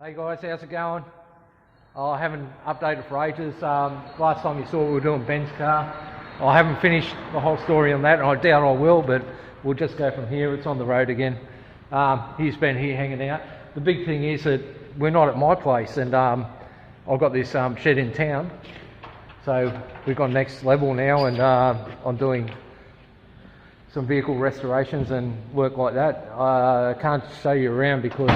Hey guys, how's it going? I haven't updated for ages. Last time you saw we were doing Ben's car. I haven't finished the whole story on that, and I doubt I will, but we'll just go from here. It's on the road again. He's been here hanging out. The big thing is that we're not at my place, and I've got this shed in town. So we've gone next level now, and I'm doing some vehicle restorations and work like that. I can't show you around because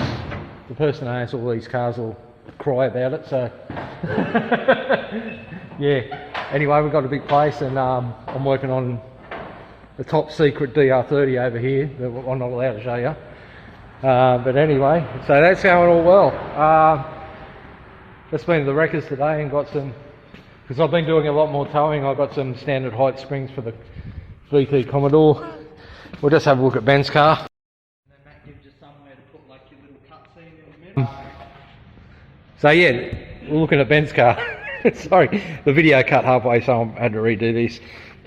the person who owns all these cars will cry about it, so yeah. Anyway, we've got a big place, and I'm working on the top secret DR30 over here that I'm not allowed to show you. But anyway, so that's going all well. Just been to the wreckers today and got some, because I've been doing a lot more towing, I got some standard height springs for the VT Commodore. We'll just have a look at Ben's car. And then that gives you somewhere to put like your little cutscene in the middle. So yeah, we're looking at Ben's car. Sorry, the video cut halfway, so I had to redo this.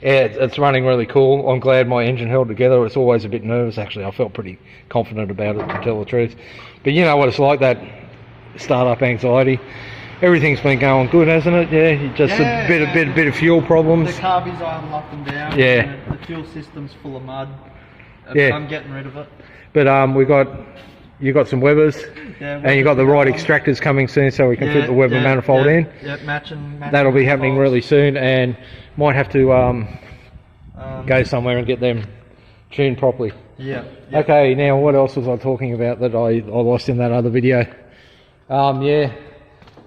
Yeah, it's running really cool. I'm glad my engine held together. It's always a bit nervous, actually. I felt pretty confident about it, to tell the truth. But you know what it's like, that startup anxiety. Everything's been going good, hasn't it? Yeah, just a bit of fuel problems. The carbies on up and down. Yeah. The fuel system's full of mud. Yeah. I'm getting rid of it. But you got some Webers, and you got the right extractors coming soon, so we can fit the Weber manifold in. Yeah, matching. That'll be happening really soon, and might have to go somewhere and get them tuned properly. Yeah. Okay, now what else was I talking about that I lost in that other video? Yeah,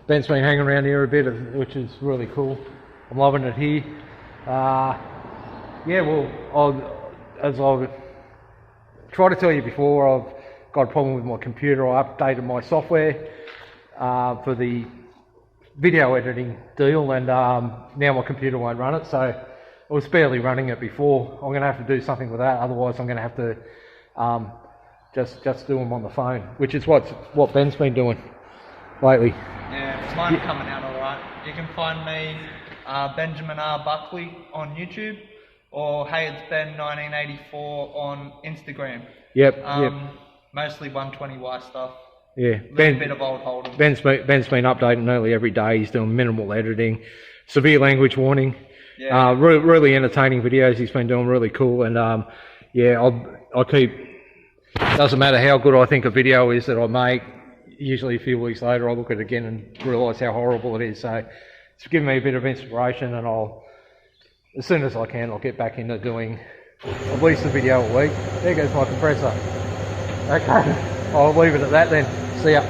Ben's been hanging around here a bit, which is really cool. I'm loving it here. Yeah, well, as I've tried to tell you before, I've got a problem with my computer. I updated my software for the video editing deal, and now my computer won't run it, so it was barely running it before. I'm going to have to do something with that, otherwise I'm going to have to just do them on the phone, which is what Ben's been doing lately. Yeah, mine's coming out alright. You can find me Benjamin R. Buckley on YouTube, or Hey It's Ben 1984 on Instagram. Yep. Mostly 120Y stuff. Yeah, Bit of old Holden. Ben's been updating nearly every day. He's doing minimal editing, severe language warning. Yeah. Really entertaining videos. He's been doing really cool, and yeah, I'll keep. Doesn't matter how good I think a video is that I make. Usually a few weeks later, I look at it again and realise how horrible it is. So it's given me a bit of inspiration, and as soon as I can, I'll get back into doing at least a video a week. There goes my compressor. Okay, I'll leave it at that then. See ya.